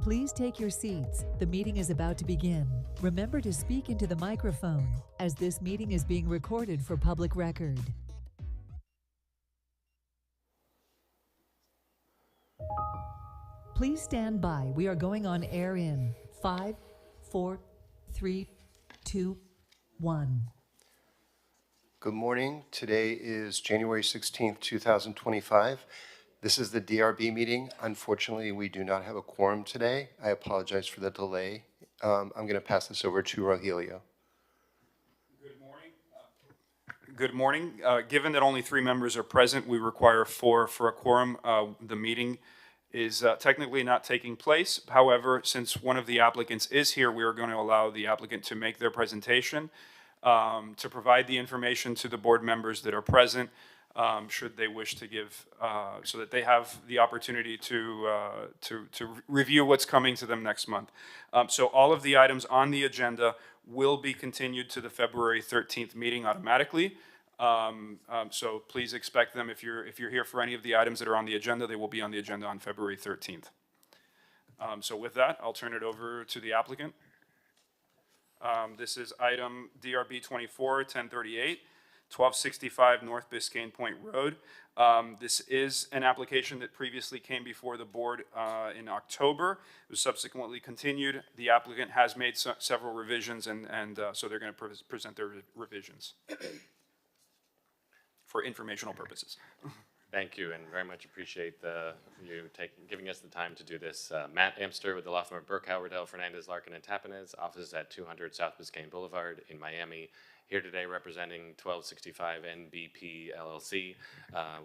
Please take your seats. The meeting is about to begin. Remember to speak into the microphone, as this meeting is being recorded for public record. Please stand by. We are going on air in 5, 4, 3, 2, 1. Good morning. Today is January 16th, 2025. This is the DRB meeting. Unfortunately, we do not have a quorum today. I apologize for the delay. I'm going to pass this over to Rogelio. Good morning. Given that only 3 members are present, we require 4 for a quorum. The meeting is technically not taking place. However, since one of the applicants is here, we are going to allow the applicant to make their presentation, to provide the information to the board members that are present, should they wish to give, so that they have the opportunity to review what's coming to them next month. So all of the items on the agenda will be continued to the February 13th meeting automatically. So please expect them. If you're here for any of the items that are on the agenda, they will be on the agenda on February 13th. So with that, I'll turn it over to the applicant. This is item DRB 24-1038, 1265 North Biscayne Point Road. This is an application that previously came before the board in October. It was subsequently continued. The applicant has made several revisions, and so they're going to present their revisions for informational purposes. Thank you, and very much appreciate you giving us the time to do this. Matt Amster with the law firm of Burke, Howardell, Fernandez, Larkin, and Tapanez, offices at 200 South Biscayne Boulevard in Miami. Here today representing 1265 NBP LLC,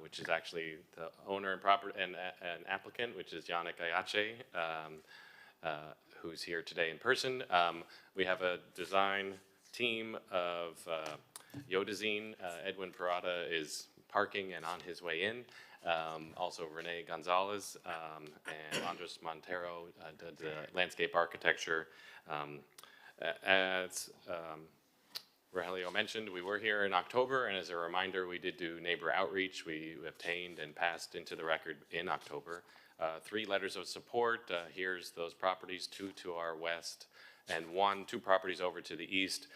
which is actually the owner and an applicant, which is Yannick Ayache, who's here today in person. We have a design team of Yodazine. Edwin Parada is parking and on his way in. Also Rene Gonzalez and Andres Montero did the landscape architecture. As Rogelio mentioned, we were here in October, and as a reminder, we did do neighbor outreach. We obtained and passed into the record in October 3 letters of support. Here's those properties, 2 to our west and 2 properties over to the east.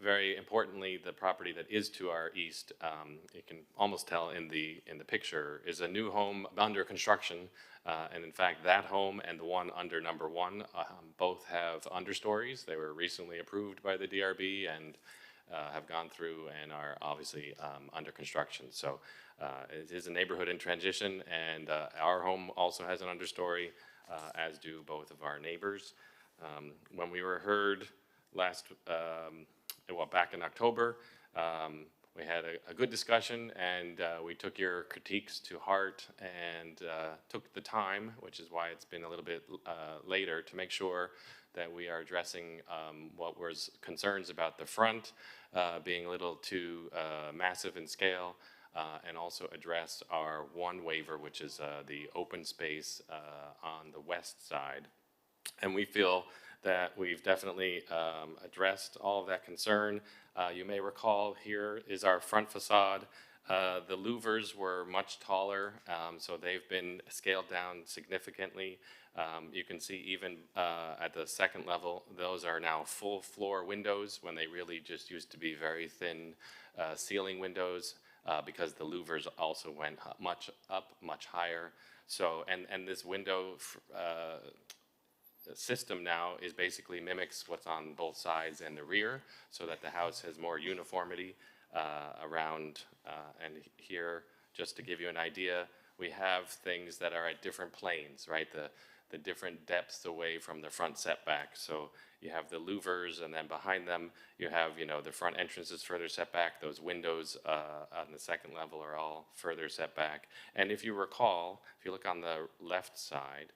Very importantly, the property that is to our east, you can almost tell in the picture, is a new home under construction. And in fact, that home and the one under number 1 both have understories. They were recently approved by the DRB and have gone through and are obviously under construction. So it is a neighborhood in transition, and our home also has an understory, as do both of our neighbors. When we were heard back in October, we had a good discussion, and we took your critiques to heart and took the time, which is why it's been a little bit later, to make sure that we are addressing what was concerns about the front being a little too massive in scale, and also address our one waiver, which is the open space on the west side. And we feel that we've definitely addressed all of that concern. You may recall here is our front facade. The louvers were much taller, so they've been scaled down significantly. You can see even at the second level, those are now full floor windows when they really just used to be very thin ceiling windows, because the louvers also went much higher. So, and this window system now is basically mimics what's on both sides and the rear, so that the house has more uniformity around. And here, just to give you an idea, we have things that are at different planes, right? The different depths away from the front setback. So you have the louvers, and then behind them you have, the front entrance is further set back. Those windows on the second level are all further set back. And if you recall, if you look on the left side,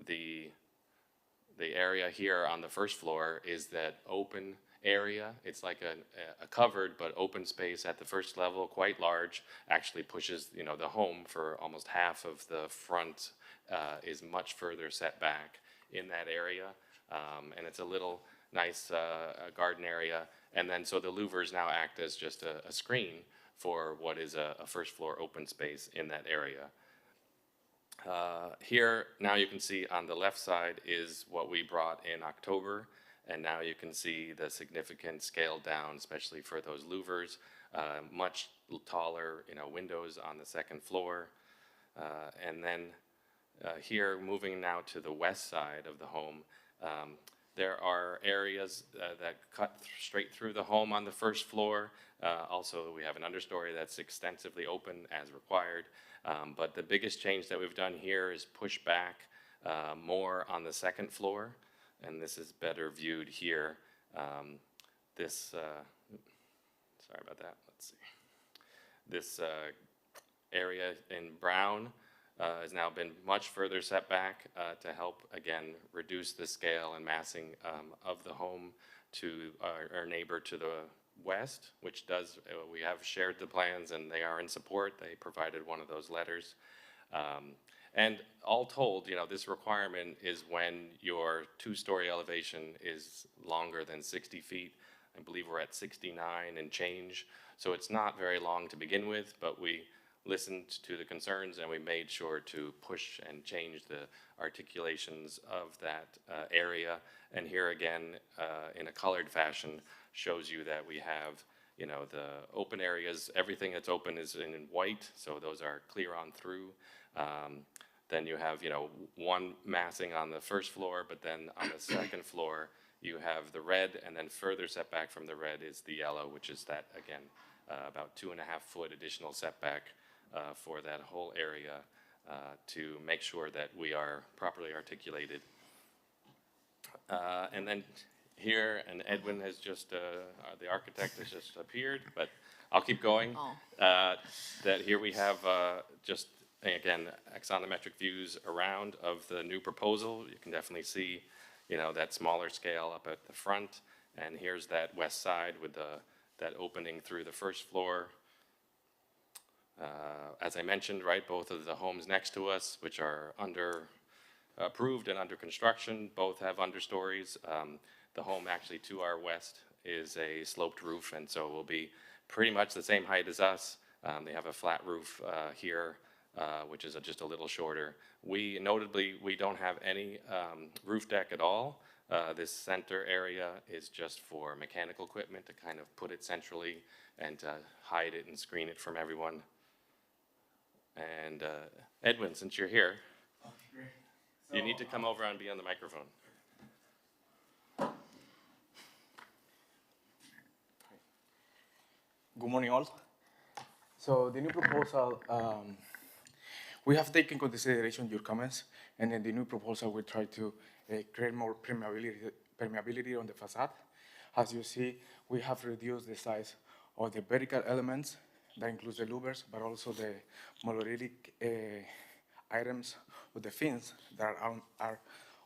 the area here on the first floor is that open area. It's like a covered but open space at the first level, quite large. Actually pushes the home for almost half of the front is much further set back in that area, and it's a little nice garden area. And then so the louvers now act as just a screen for what is a first floor open space in that area. Here, now you can see on the left side is what we brought in October, and now you can see the significant scale down, especially for those louvers, much taller, windows on the second floor. And then here, moving now to the west side of the home, there are areas that cut straight through the home on the first floor. Also, we have an understory that's extensively open as required. But the biggest change that we've done here is push back more on the second floor, and this is better viewed here. Sorry about that, let's see. This area in brown has now been much further set back to help, again, reduce the scale and massing of the home to our neighbor to the west, which does, we have shared the plans and they are in support. They provided one of those letters. And all told, this requirement is when your two-story elevation is longer than 60 feet. I believe we're at 69 and change. So it's not very long to begin with, but we listened to the concerns and we made sure to push and change the articulations of that area. And here again, in a colored fashion, shows you that we have, the open areas, everything that's open is in white, so those are clear on through. Then you have, one massing on the first floor, but then on the second floor, you have the red, and then further setback from the red is the yellow, which is that, again, about 2.5 foot additional setback for that whole area to make sure that we are properly articulated. And then here, and Edwin has just, the architect has just appeared, but I'll keep going. That here we have just, again, axonometric views around of the new proposal. You can definitely see, that smaller scale up at the front. And here's that west side with that opening through the first floor. As I mentioned, right, both of the homes next to us, which are approved and under construction, both have understories. The home actually to our west is a sloped roof, and so will be pretty much the same height as us. They have a flat roof here, which is just a little shorter. Notably, we don't have any roof deck at all. This center area is just for mechanical equipment to kind of put it centrally and to hide it and screen it from everyone. And Edwin, since you're here, you need to come over and be on the microphone. Good morning, all. So the new proposal, we have taken into consideration your comments, and in the new proposal, we try to create more permeability on the facade. As you see, we have reduced the size of the vertical elements. That includes the louvers, but also the monolithic items with the fins that are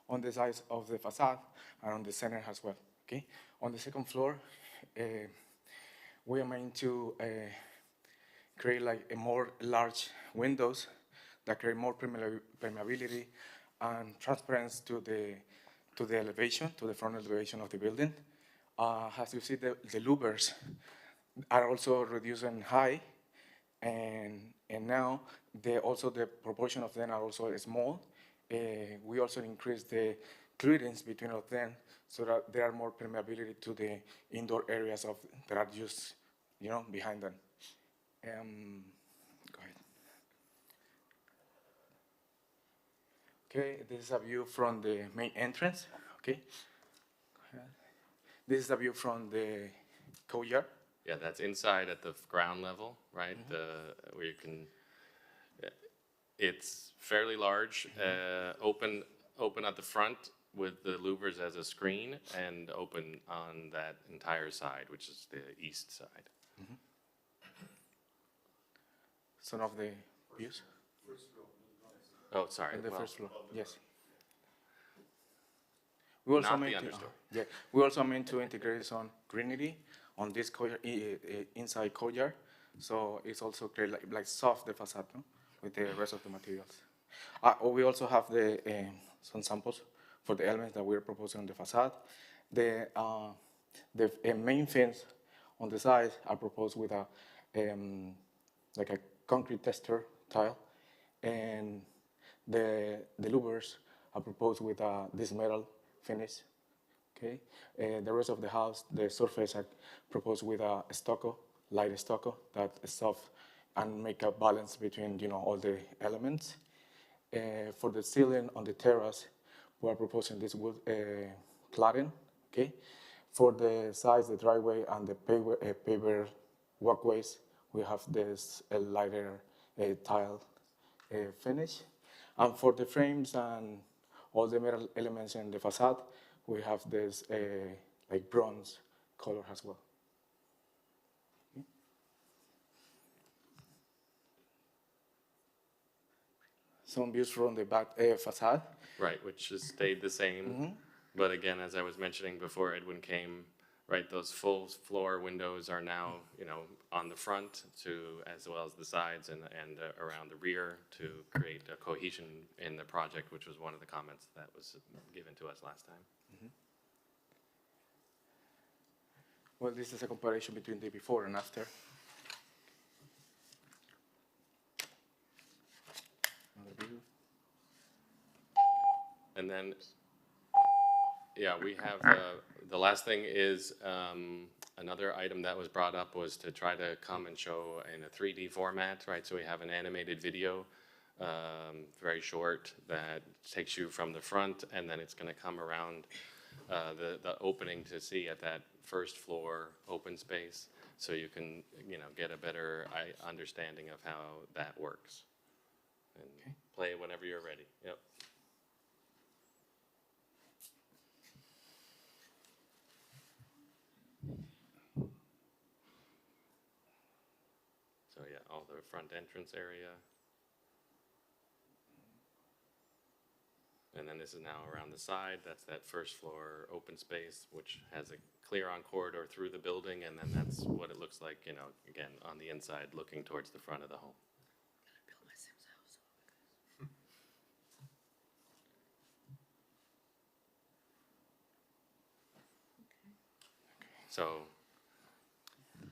on the sides of the facade and on the center as well. Okay. On the second floor, we are meant to create like a more large windows that create more permeability and transparency to the elevation, to the front elevation of the building. As you see, the louvers are also reduced in height, and now also the proportion of them are also small. We also increase the clearance between of them so that there are more permeability to the indoor areas that are just, behind them. Go ahead. Okay, this is a view from the main entrance. Okay. This is a view from the courtyard. Yeah, that's inside at the ground level, right? Mm-hmm. Where you can, it's fairly large, open at the front with the louvers as a screen, and open on that entire side, which is the east side. Mm-hmm. Some of the views. Oh, sorry. On the first floor, yes. Not the understory. We also meant to integrate some greenery on this inside courtyard, so it's also create like soft the facade, no? With the rest of the materials. We also have some samples for the elements that we're proposing on the facade. The main fins on the side are proposed with like a concrete tester tile, and The louvers are proposed with this metal finish. Okay, the rest of the house, the surface are proposed with a stucco, light stucco that is soft and make a balance between all the elements. For the ceiling on the terrace, we are proposing this wood cladding. Okay, for the sides, the driveway and the paver walkways, we have this lighter tile finish. And for the frames and all the metal elements in the facade, we have this like bronze color as well. Some views from the back facade. Right, which has stayed the same. But again, as I was mentioning before Edwin came, right, those full floor windows are now, on the front as well as the sides and around the rear to create a cohesion in the project, which was one of the comments that was given to us last time. Well, this is a comparison between the before and after. And then, yeah, we have, the last thing is, another item that was brought up was to try to come and show in a 3D format, right? So we have an animated video, very short, that takes you from the front, and then it's gonna come around the opening to see at that first floor open space, so you can, get a better understanding of how that works. And play it whenever you're ready. Yep. So yeah, all the front entrance area. And then this is now around the side. That's that first floor open space, which has a clear-on corridor through the building, and then that's what it looks like, again, on the inside, looking towards the front of the home. So,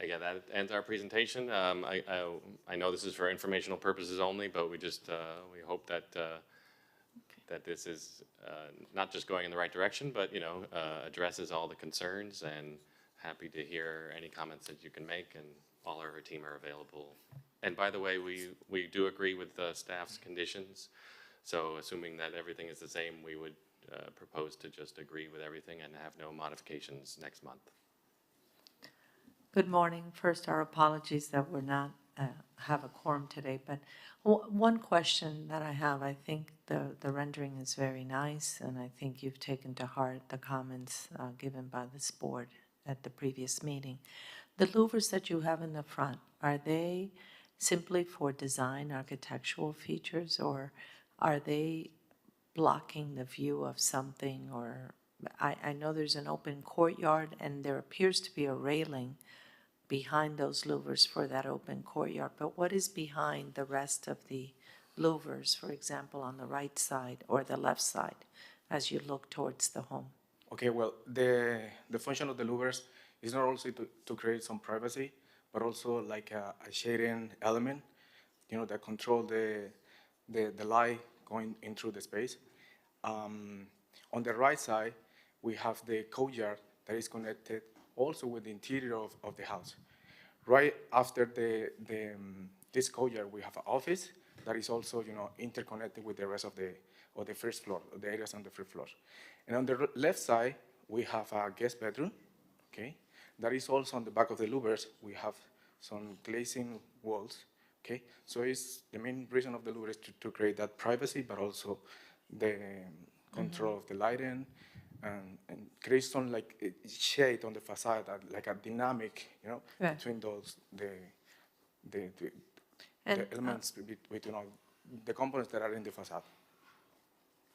again, that ends our presentation. I know this is for informational purposes only, but we just, we hope that that this is not just going in the right direction, but, addresses all the concerns, and happy to hear any comments that you can make, and all our team are available. And by the way, we do agree with the staff's conditions, so assuming that everything is the same, we would propose to just agree with everything and have no modifications next month. Good morning. First, our apologies that we're not have a quorum today, but one question that I have, I think the rendering is very nice, and I think you've taken to heart the comments given by this board at the previous meeting. The louvers that you have in the front, are they simply for design architectural features, or are they blocking the view of something? Or I know there's an open courtyard, and there appears to be a railing behind those louvers for that open courtyard, but what is behind the rest of the louvers, for example, on the right side or the left side, as you look towards the home? Okay, well, the function of the louvers is not also to create some privacy, but also like a shading element, that control the light going in through the space. On the right side, we have the courtyard that is connected also with the interior of the house. Right after this courtyard, we have an office that is also, interconnected with the rest of the first floor, the areas on the first floor. And on the left side, we have a guest bedroom, okay? That is also on the back of the louvers. We have some glazing walls, okay? So it's the main reason of the louvers to create that privacy, but also the control of the lighting, and create some like shade on the facade, like a dynamic, Right. between those the And, elements between the components that are in the facade.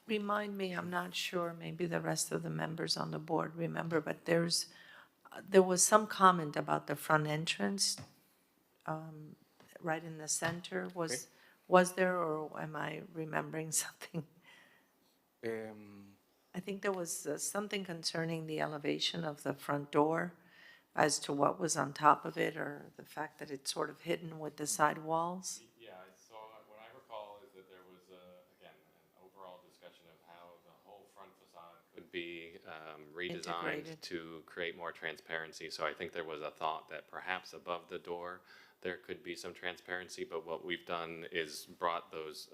Remind me, I'm not sure, maybe the rest of the members on the board remember, but there was some comment about the front entrance, right in the center. Was there, or am I remembering something? I think there was something concerning the elevation of the front door as to what was on top of it, or the fact that it's sort of hidden with the side walls. Yeah, so what I recall is that there was, again, be redesigned Integrated. to create more transparency. So I think there was a thought that perhaps above the door, there could be some transparency, but what we've done is brought those,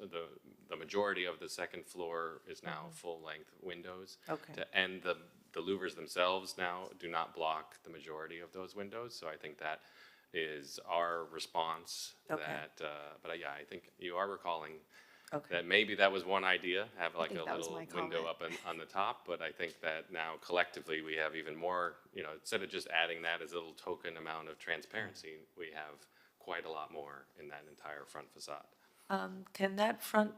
the majority of the second floor is now full-length windows. Okay. And the louvers themselves now do not block the majority of those windows, so I think that is our response. Okay. That, but yeah, I think you are recalling Okay. that maybe that was one idea, have like think a that was little my window up on the top, but I think that now collectively we have even more, you know, instead of just adding that as a little token amount of transparency, we have quite a lot more in that entire front facade. Can that front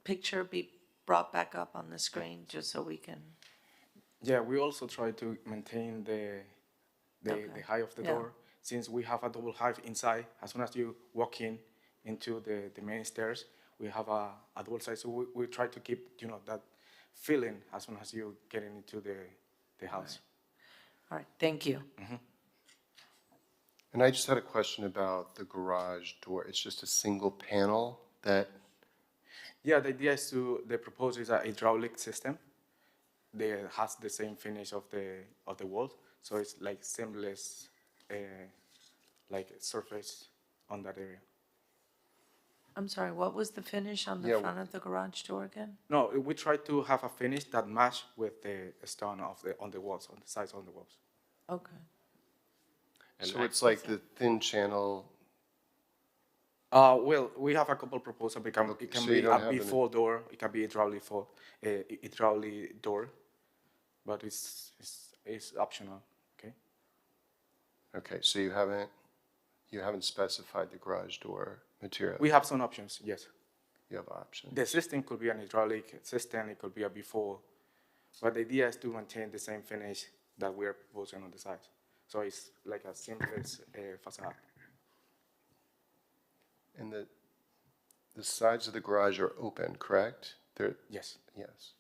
picture be brought back up on the screen, just so we can? Yeah, we also try to maintain the Okay. height of the Yeah. door, since we have a double height inside. As soon as you walk into the main stairs, we have a double side. So we try to keep, you know, that feeling as soon as you get into the house. All right, thank you. And I just had a question about the garage door. It's just a single panel that, Yeah, the idea is the proposal is a hydraulic system. That has the same finish of the walls, so it's like seamless, like surface on that area. I'm sorry, what was the finish on the Yeah, front of the garage door again? No, we try to have a finish that match with the stone on the walls, on the sides on the walls. Okay. And so it's like the thin channel. Well, we have a couple proposals. It can so you be don't a have any- before door, it can be hydraulic door, but it's optional. Okay. Okay, so you haven't specified the garage door material. We have some options. Yes. You have options. The system could be an hydraulic system. It could be a before, but the idea is to maintain the same finish that we are proposing on the sides. So it's like a seamless facade. And the sides of the garage are open, correct? They're, Yes. yes.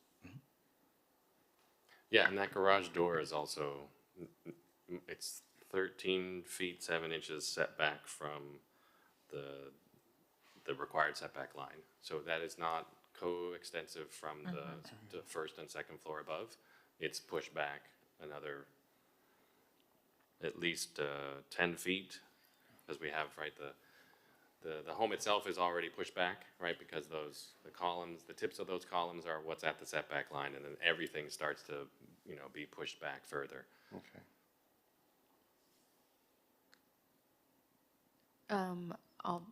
Yeah, and that garage door is also, it's 13 feet, 7 inches setback from the required setback line. So that is not co-extensive from the first and second floor above. It's pushed back another at least 10 feet, because we have, right, the home itself is already pushed back, right, because the columns, the tips of those columns are what's at the setback line, and then everything starts to, you know, be pushed back further. Okay.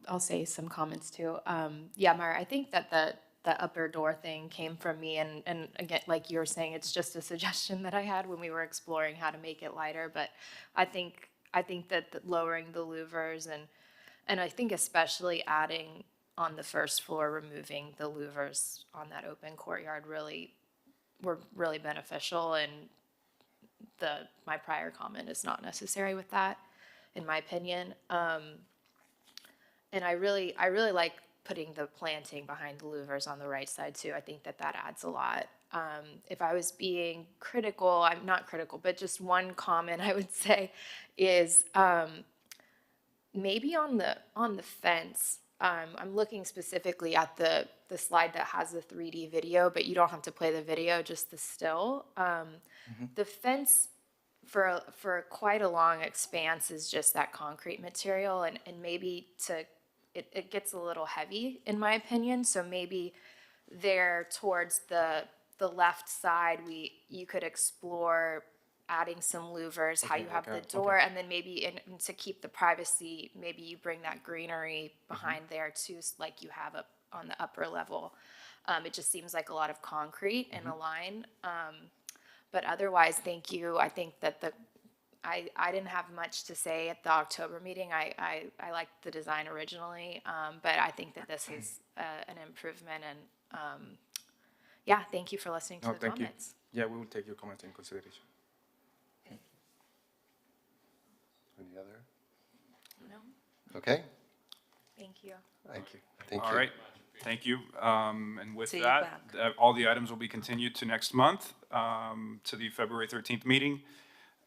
I'll say some comments too. Yeah, Mara, I think that the upper door thing came from me, and again, like you were saying, it's just a suggestion that I had when we were exploring how to make it lighter. But I think that lowering the louvers and I think especially adding on the first floor, removing the louvers on that open courtyard were really beneficial, and my prior comment is not necessary with that, in my opinion. And I really like putting the planting behind the louvers on the right side too. I think that adds a lot. If I was being critical, I'm not critical, but just one comment I would say is maybe on the fence. I'm looking specifically at the slide that has the 3D video, but you don't have to play the video, just the still. The fence for quite a long expanse is just that concrete material, and maybe it gets a little heavy in my opinion. So maybe there towards the left side, you could explore adding some louvers, how you have the door, and then maybe to keep the privacy, maybe you bring that greenery behind there too, like you have up on the upper level. It just seems like a lot of concrete in a line. But otherwise, thank you. I think that I didn't have much to say at the October meeting. I liked the design originally, but I think that this is an improvement. And yeah, thank you for listening to the Thank comments. you. Yeah, we will take your comments in consideration. Any other? No, Okay, thank you. thank you. Thank you. All right, thank you. And with See you that, back. all the items will be continued to next month, to the February 13th meeting.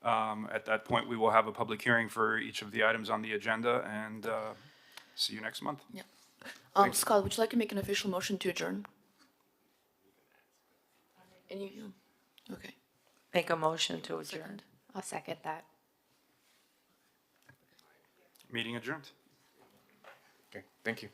At that point, we will have a public hearing for each of the items on the agenda, and see you next month. Scott, would you like to make an official motion to adjourn? And you, okay. Make a motion to adjourn. I'll second that. Meeting adjourned. Okay, thank you.